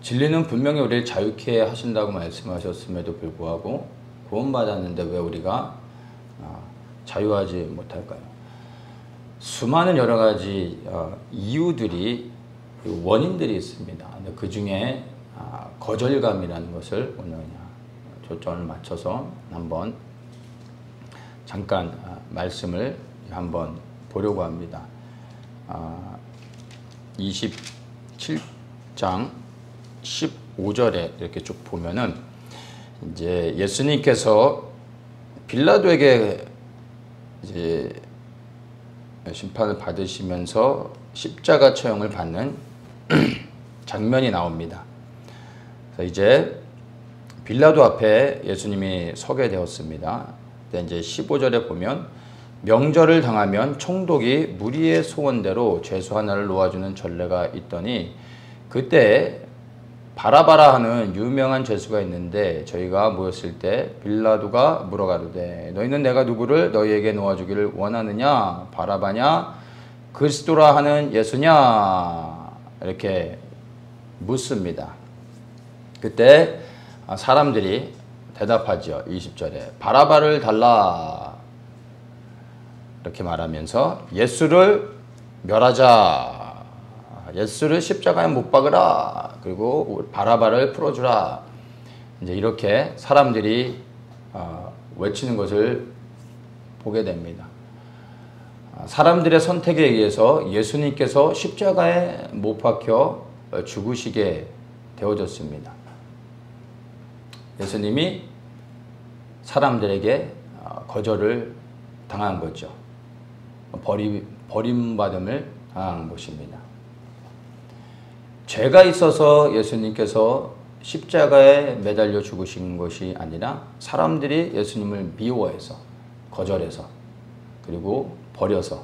진리는 분명히 우리를 자유케 하신다고 말씀하셨음에도 불구하고 구원받았는데 왜 우리가 자유하지 못할까요? 수많은 여러 가지 이유들이, 원인들이 있습니다. 그 중에 거절감이라는 것을 오늘 초점을 맞춰서 한번 잠깐 말씀을 한번 보려고 합니다. 27장 15절에 이렇게 쭉 보면은 이제 예수님께서 빌라도에게 이제 심판을 받으시면서 십자가 처형을 받는 장면이 나옵니다. 그래서 이제 빌라도 앞에 예수님이 서게 되었습니다. 이제 15절에 보면 명절을 당하면 총독이 무리의 소원대로 죄수 하나를 놓아주는 전례가 있더니 그때 바라바라 하는 유명한 죄수가 있는데 저희가 모였을 때 빌라도가 물어가로되 너희는 내가 누구를 너희에게 놓아주기를 원하느냐? 바라바냐? 그리스도라 하는 예수냐? 이렇게 묻습니다. 그때 사람들이 대답하죠. 20절에 바라바를 달라 이렇게 말하면서 예수를 멸하자, 예수를 십자가에 못 박으라, 그리고 바라바를 풀어주라, 이제 이렇게 사람들이 외치는 것을 보게 됩니다. 사람들의 선택에 의해서 예수님께서 십자가에 못 박혀 죽으시게 되어졌습니다. 예수님이 사람들에게 거절을 당한 거죠. 버림받음을 당한 것입니다. 죄가 있어서 예수님께서 십자가에 매달려 죽으신 것이 아니라 사람들이 예수님을 미워해서, 거절해서, 그리고 버려서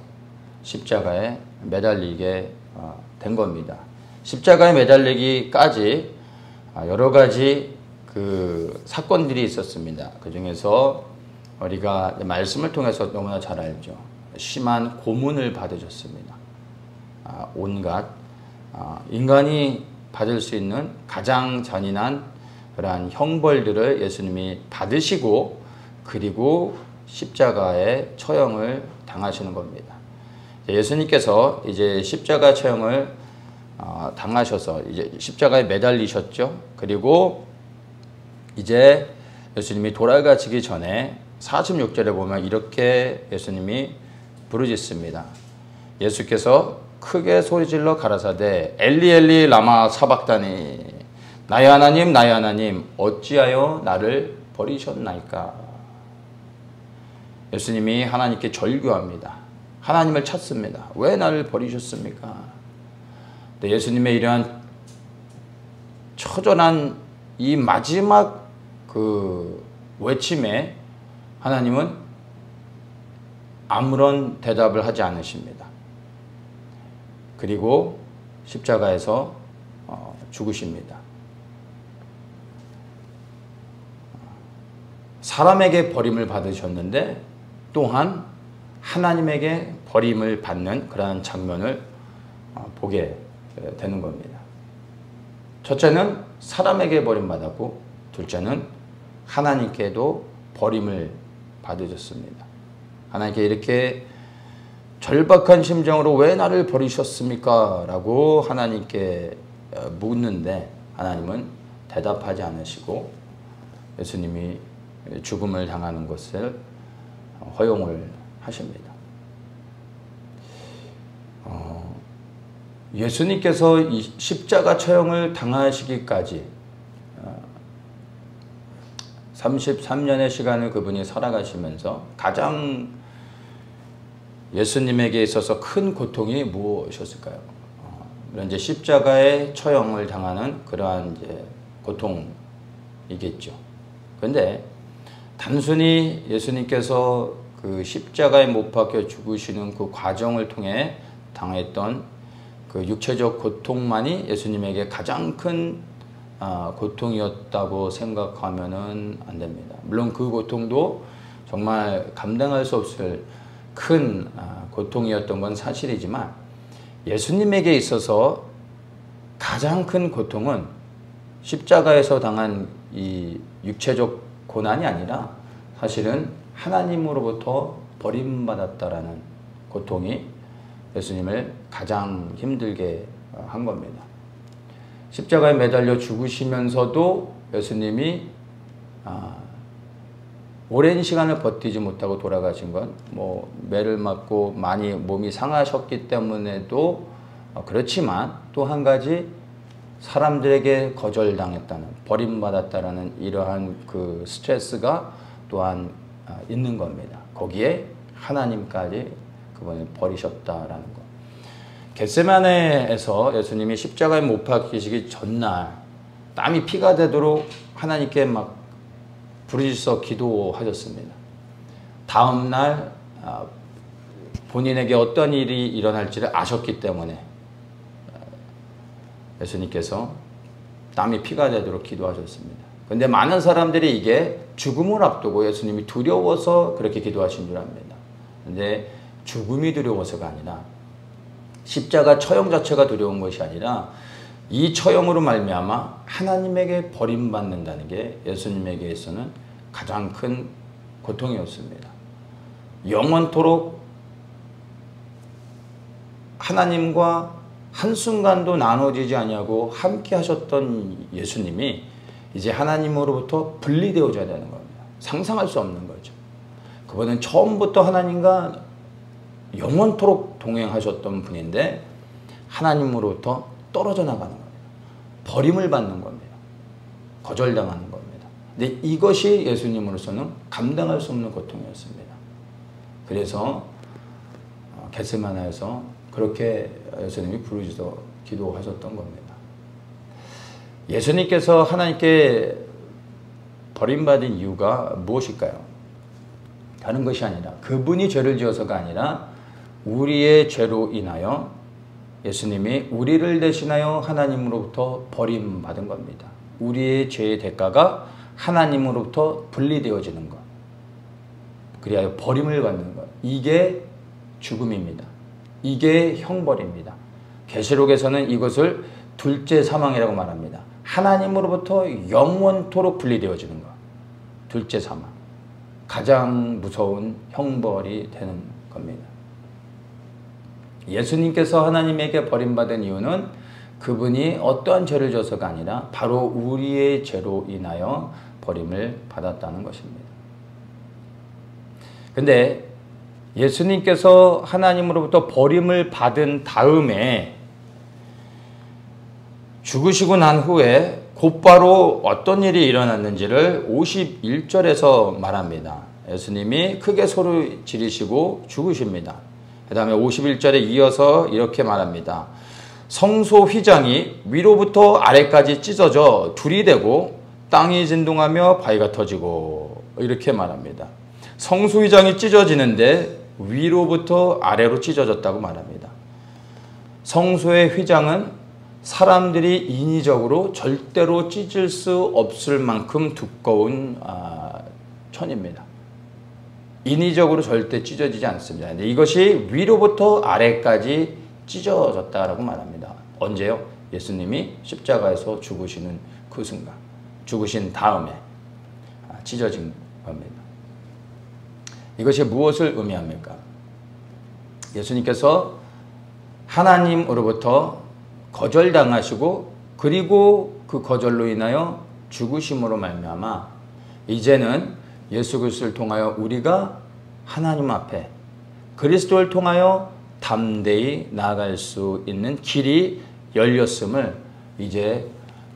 십자가에 매달리게 된 겁니다. 십자가에 매달리기까지 여러 가지 그 사건들이 있었습니다. 그 중에서 우리가 말씀을 통해서 너무나 잘 알죠. 심한 고문을 받으셨습니다. 온갖 인간이 받을 수 있는 가장 잔인한 그러한 형벌들을 예수님이 받으시고 그리고 십자가에 처형을 당하시는 겁니다. 예수님께서 이제 십자가 처형을 당하셔서 이제 십자가에 매달리셨죠. 그리고 이제 예수님이 돌아가시기 전에 46절에 보면 이렇게 예수님이 부르짖습니다. 예수께서 크게 소리질러 가라사대 엘리 엘리 라마 사박다니 나의 하나님 나의 하나님 어찌하여 나를 버리셨나이까. 예수님이 하나님께 절규합니다. 하나님을 찾습니다. 왜 나를 버리셨습니까? 근데 예수님의 이러한 처절한 이 마지막 그 외침에 하나님은 아무런 대답을 하지 않으십니다. 그리고 십자가에서 죽으십니다. 사람에게 버림을 받으셨는데 또한 하나님에게 버림을 받는 그러한 장면을 보게 되는 겁니다. 첫째는 사람에게 버림받았고 둘째는 하나님께도 버림을 받으셨습니다. 하나님께 이렇게 절박한 심정으로 왜 나를 버리셨습니까? 라고 하나님께 묻는데 하나님은 대답하지 않으시고 예수님이 죽음을 당하는 것을 허용을 하십니다. 예수님께서 이 십자가 처형을 당하시기까지 33년의 시간을 그분이 살아가시면서 가장 예수님에게 있어서 큰 고통이 무엇이었을까요? 이제 십자가의 처형을 당하는 그러한 이제 고통이겠죠. 그런데 단순히 예수님께서 그 십자가에 못 박혀 죽으시는 그 과정을 통해 당했던 그 육체적 고통만이 예수님에게 가장 큰 고통이었다고 생각하면은 안 됩니다. 물론 그 고통도 정말 감당할 수 없을 큰 고통이었던 건 사실이지만 예수님에게 있어서 가장 큰 고통은 십자가에서 당한 이 육체적 고난이 아니라 사실은 하나님으로부터 버림받았다라는 고통이 예수님을 가장 힘들게 한 겁니다. 십자가에 매달려 죽으시면서도 예수님이 오랜 시간을 버티지 못하고 돌아가신 건 뭐 매를 맞고 많이 몸이 상하셨기 때문에도 그렇지만 또 한 가지 사람들에게 거절당했다는, 버림받았다라는 이러한 그 스트레스가 또한 있는 겁니다. 거기에 하나님까지 그분을 버리셨다라는 것. 겟세마네에서 예수님이 십자가에 못 박히시기 전날 땀이 피가 되도록 하나님께 막 부르짖어 기도하셨습니다. 다음 날 본인에게 어떤 일이 일어날지를 아셨기 때문에 예수님께서 땀이 피가 되도록 기도하셨습니다. 그런데 많은 사람들이 이게 죽음을 앞두고 예수님이 두려워서 그렇게 기도하신 줄 압니다. 그런데 죽음이 두려워서가 아니라 십자가 처형 자체가 두려운 것이 아니라 이 처형으로 말미암아 하나님에게 버림받는다는 게 예수님에게 있어서는 가장 큰 고통이었습니다. 영원토록 하나님과 한순간도 나눠지지 아니하고 함께 하셨던 예수님이 이제 하나님으로부터 분리되어져야 되는 겁니다. 상상할 수 없는 거죠. 그분은 처음부터 하나님과 영원토록 동행하셨던 분인데 하나님으로부터 떨어져 나가는 겁니다. 버림을 받는 겁니다. 거절당하는 겁니다. 근데 이것이 예수님으로서는 감당할 수 없는 고통이었습니다. 그래서 겟세마네에서 그렇게 예수님이 부르짖어 기도하셨던 겁니다. 예수님께서 하나님께 버림받은 이유가 무엇일까요? 다른 것이 아니라 그분이 죄를 지어서가 아니라 우리의 죄로 인하여 예수님이 우리를 대신하여 하나님으로부터 버림받은 겁니다. 우리의 죄의 대가가 하나님으로부터 분리되어지는 것. 그리하여 버림을 받는 것. 이게 죽음입니다. 이게 형벌입니다. 계시록에서는 이것을 둘째 사망이라고 말합니다. 하나님으로부터 영원토록 분리되어지는 것. 둘째 사망. 가장 무서운 형벌이 되는 겁니다. 예수님께서 하나님에게 버림받은 이유는 그분이 어떠한 죄를 져서가 아니라 바로 우리의 죄로 인하여 버림을 받았다는 것입니다. 근데 예수님께서 하나님으로부터 버림을 받은 다음에 죽으시고 난 후에 곧바로 어떤 일이 일어났는지를 51절에서 말합니다. 예수님이 크게 소리 지르시고 죽으십니다. 그 다음에 51절에 이어서 이렇게 말합니다. 성소 휘장이 위로부터 아래까지 찢어져 둘이 되고 땅이 진동하며 바위가 터지고 이렇게 말합니다. 성소 휘장이 찢어지는데 위로부터 아래로 찢어졌다고 말합니다. 성소의 휘장은 사람들이 인위적으로 절대로 찢을 수 없을 만큼 두꺼운 천입니다. 인위적으로 절대 찢어지지 않습니다. 근데 이것이 위로부터 아래까지 찢어졌다라고 말합니다. 언제요? 예수님이 십자가에서 죽으시는 그 순간, 죽으신 다음에 찢어진 겁니다. 이것이 무엇을 의미합니까? 예수님께서 하나님으로부터 거절당하시고 그리고 그 거절로 인하여 죽으심으로 말미암아 이제는 예수 그리스도를 통하여 우리가 하나님 앞에 그리스도를 통하여 담대히 나아갈 수 있는 길이 열렸음을 이제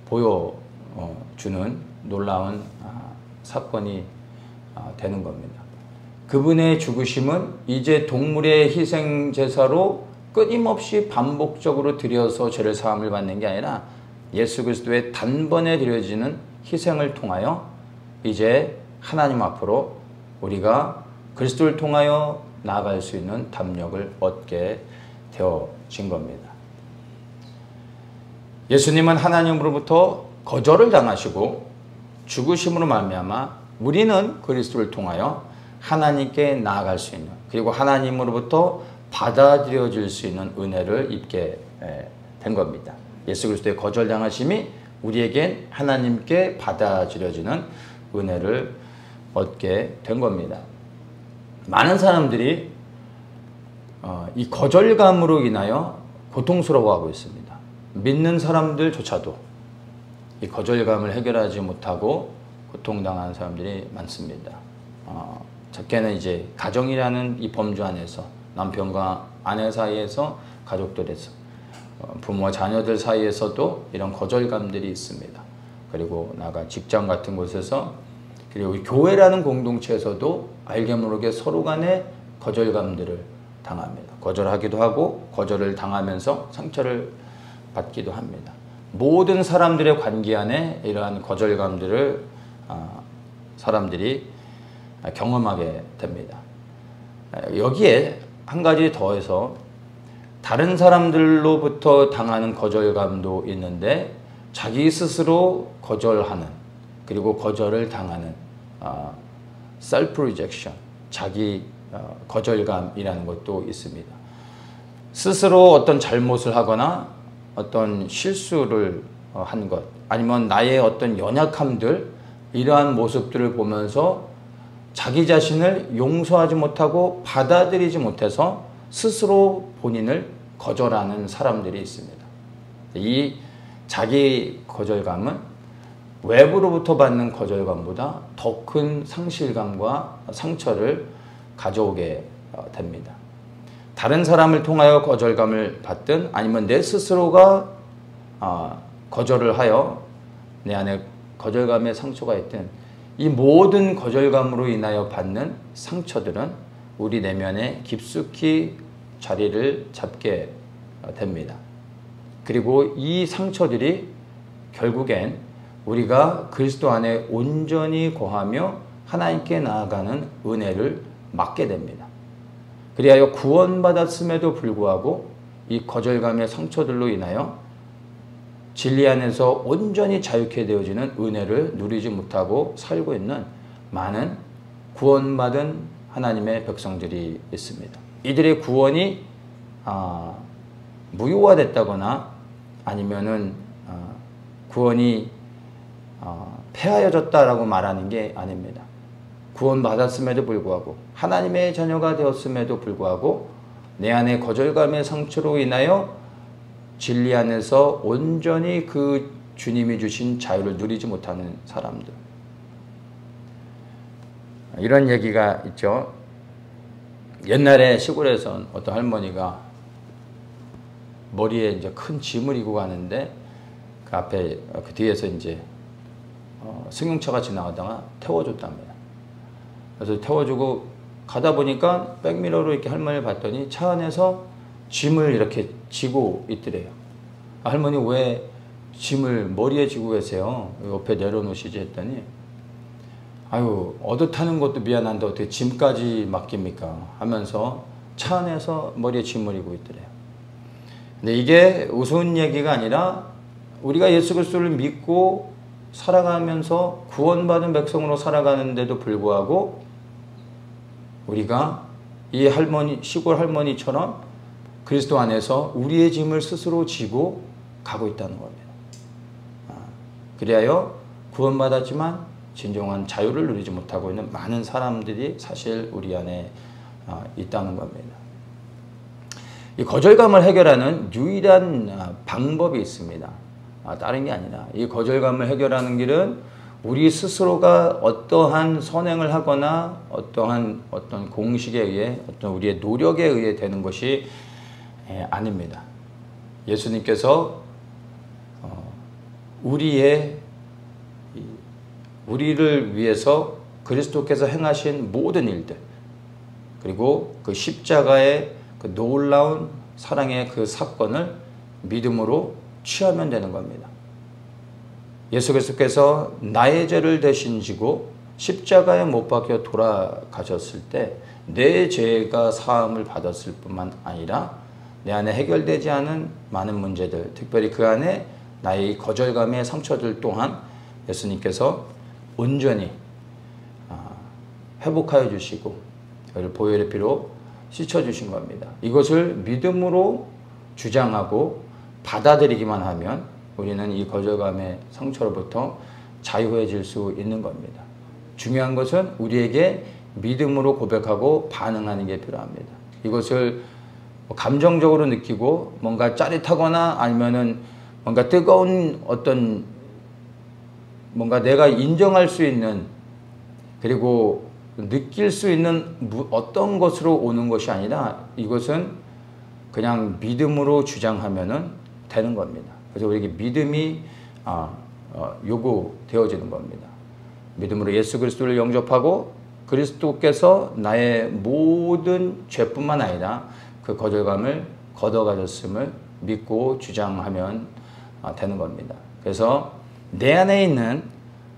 보여주는 놀라운 사건이 되는 겁니다. 그분의 죽으심은 이제 동물의 희생제사로 끊임없이 반복적으로 드려서 죄를 사함을 받는 게 아니라 예수 그리스도의 단번에 드려지는 희생을 통하여 이제 하나님 앞으로 우리가 그리스도를 통하여 나아갈 수 있는 담력을 얻게 되어진 겁니다. 예수님은 하나님으로부터 거절을 당하시고 죽으심으로 말미암아 우리는 그리스도를 통하여 하나님께 나아갈 수 있는 그리고 하나님으로부터 받아들여질 수 있는 은혜를 입게 된 겁니다. 예수 그리스도의 거절당하심이 우리에겐 하나님께 받아들여지는 은혜를 얻게 된 겁니다. 많은 사람들이 이 거절감으로 인하여 고통스러워하고 있습니다. 믿는 사람들조차도 이 거절감을 해결하지 못하고 고통당하는 사람들이 많습니다. 적게는 이제 가정이라는 이 범주 안에서 남편과 아내 사이에서 가족들에서 부모와 자녀들 사이에서도 이런 거절감들이 있습니다. 그리고 나가 직장 같은 곳에서 그리고 교회라는 공동체에서도 알게 모르게 서로 간에 거절감들을 당합니다. 거절하기도 하고 거절을 당하면서 상처를 받기도 합니다. 모든 사람들의 관계 안에 이러한 거절감들을 사람들이 경험하게 됩니다. 여기에 한 가지 더해서 다른 사람들로부터 당하는 거절감도 있는데 자기 스스로 거절하는 그리고 거절을 당하는 self rejection, 자기 거절감이라는 것도 있습니다. 스스로 어떤 잘못을 하거나 어떤 실수를 한 것 아니면 나의 어떤 연약함들 이러한 모습들을 보면서 자기 자신을 용서하지 못하고 받아들이지 못해서 스스로 본인을 거절하는 사람들이 있습니다. 이 자기 거절감은 외부로부터 받는 거절감보다 더 큰 상실감과 상처를 가져오게 됩니다. 다른 사람을 통하여 거절감을 받든 아니면 내 스스로가 거절을 하여 내 안에 거절감의 상처가 있든 이 모든 거절감으로 인하여 받는 상처들은 우리 내면에 깊숙이 자리를 잡게 됩니다. 그리고 이 상처들이 결국엔 우리가 그리스도 안에 온전히 거하며 하나님께 나아가는 은혜를 막게 됩니다. 그리하여 구원받았음에도 불구하고 이 거절감의 상처들로 인하여 진리 안에서 온전히 자유케 되어지는 은혜를 누리지 못하고 살고 있는 많은 구원받은 하나님의 백성들이 있습니다. 이들의 구원이 무효화됐다거나 아니면은 구원이 폐하여졌다라고 말하는 게 아닙니다. 구원받았음에도 불구하고 하나님의 자녀가 되었음에도 불구하고 내 안에 거절감의 상처로 인하여 진리 안에서 온전히 그 주님이 주신 자유를 누리지 못하는 사람들. 이런 얘기가 있죠. 옛날에 시골에선 어떤 할머니가 머리에 이제 큰 짐을 이고 가는데 그 앞에 그 뒤에서 이제 승용차가 지나가다가 태워줬답니다. 그래서 태워주고 가다 보니까 백미러로 이렇게 할머니를 봤더니 차 안에서 짐을 이렇게 지고 있더래요. 할머니 왜 짐을 머리에 지고 계세요? 옆에 내려놓으시지 했더니 아유 얻어 타는 것도 미안한데 어떻게 짐까지 맡깁니까? 하면서 차 안에서 머리에 짐을 지고 있더래요. 근데 이게 우스운 얘기가 아니라 우리가 예수 그리스도를 믿고 살아가면서 구원받은 백성으로 살아가는데도 불구하고 우리가 이 할머니, 시골 할머니처럼 그리스도 안에서 우리의 짐을 스스로 지고 가고 있다는 겁니다. 그리하여 구원받았지만 진정한 자유를 누리지 못하고 있는 많은 사람들이 사실 우리 안에 있다는 겁니다. 이 거절감을 해결하는 유일한 방법이 있습니다. 다른 게 아니라 이 거절감을 해결하는 길은 우리 스스로가 어떠한 선행을 하거나 어떠한 어떤 공식에 의해 어떤 우리의 노력에 의해 되는 것이 아닙니다. 예수님께서 우리를 위해서 그리스도께서 행하신 모든 일들 그리고 그 십자가의 그 놀라운 사랑의 그 사건을 믿음으로 취하면 되는 겁니다. 예수 그리스도께서 나의 죄를 대신 지고 십자가에 못 박혀 돌아가셨을 때 내 죄가 사함을 받았을 뿐만 아니라 내 안에 해결되지 않은 많은 문제들, 특별히 그 안에 나의 거절감의 상처들 또한 예수님께서 온전히 회복하여 주시고 보혈의 피로 씻어주신 겁니다. 이것을 믿음으로 주장하고 받아들이기만 하면 우리는 이 거절감의 상처로부터 자유해질 수 있는 겁니다. 중요한 것은 우리에게 믿음으로 고백하고 반응하는 게 필요합니다. 이것을 감정적으로 느끼고 뭔가 짜릿하거나 아니면은 뭔가 뜨거운 어떤 뭔가 내가 인정할 수 있는 그리고 느낄 수 있는 어떤 것으로 오는 것이 아니라 이것은 그냥 믿음으로 주장하면은 되는 겁니다. 그래서 우리에게 믿음이 요구되어지는 겁니다. 믿음으로 예수 그리스도를 영접하고 그리스도께서 나의 모든 죄뿐만 아니라 그 거절감을 걷어가셨음을 믿고 주장하면 되는 겁니다. 그래서 내 안에 있는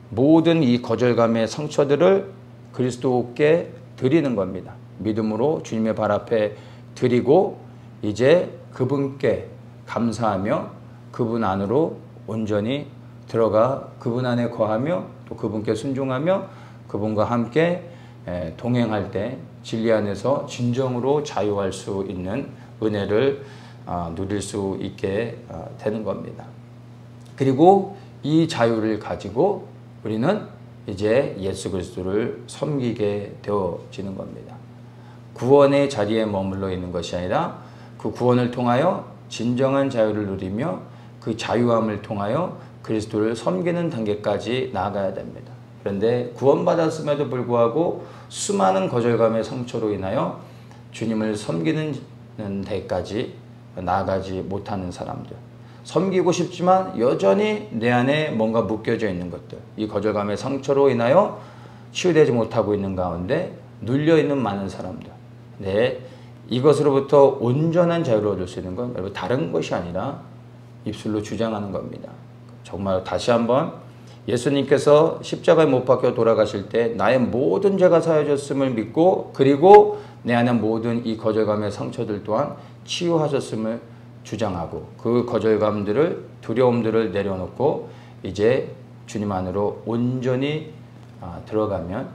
모든 이 거절감의 상처들을 그리스도께 드리는 겁니다. 믿음으로 주님의 발 앞에 드리고 이제 그분께 감사하며 그분 안으로 온전히 들어가 그분 안에 거하며 또 그분께 순종하며 그분과 함께 동행할 때 진리 안에서 진정으로 자유할 수 있는 은혜를 누릴 수 있게 되는 겁니다. 그리고 이 자유를 가지고 우리는 이제 예수 그리스도를 섬기게 되어지는 겁니다. 구원의 자리에 머물러 있는 것이 아니라 그 구원을 통하여 진정한 자유를 누리며 그 자유함을 통하여 그리스도를 섬기는 단계까지 나아가야 됩니다. 그런데 구원받았음에도 불구하고 수많은 거절감의 상처로 인하여 주님을 섬기는 데까지 나아가지 못하는 사람들, 섬기고 싶지만 여전히 내 안에 뭔가 묶여져 있는 것들, 이 거절감의 상처로 인하여 치유되지 못하고 있는 가운데 눌려있는 많은 사람들, 이것으로부터 온전한 자유를 얻을 수 있는 건 여러분 다른 것이 아니라 입술로 주장하는 겁니다. 정말 다시 한번 예수님께서 십자가에 못 박혀 돌아가실 때 나의 모든 죄가 사해졌음을 믿고 그리고 내 안에 모든 이 거절감의 상처들 또한 치유하셨음을 주장하고 그 거절감들을 두려움들을 내려놓고 이제 주님 안으로 온전히 들어가면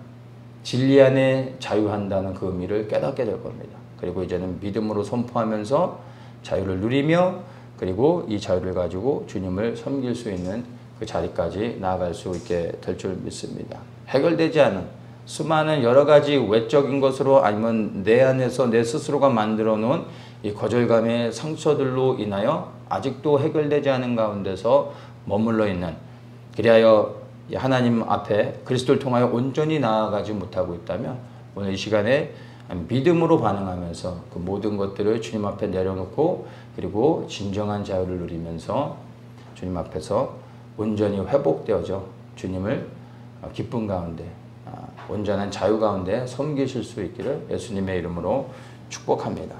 진리 안에 자유한다는 그 의미를 깨닫게 될 겁니다. 그리고 이제는 믿음으로 선포하면서 자유를 누리며 그리고 이 자유를 가지고 주님을 섬길 수 있는 그 자리까지 나아갈 수 있게 될 줄 믿습니다. 해결되지 않은 수많은 여러 가지 외적인 것으로 아니면 내 안에서 내 스스로가 만들어 놓은 이 거절감의 상처들로 인하여 아직도 해결되지 않은 가운데서 머물러 있는, 그리하여 하나님 앞에 그리스도를 통하여 온전히 나아가지 못하고 있다면 오늘 이 시간에 믿음으로 반응하면서 그 모든 것들을 주님 앞에 내려놓고 그리고 진정한 자유를 누리면서 주님 앞에서 온전히 회복되어져 주님을 기쁨 가운데 온전한 자유 가운데 섬기실 수 있기를 예수님의 이름으로 축복합니다.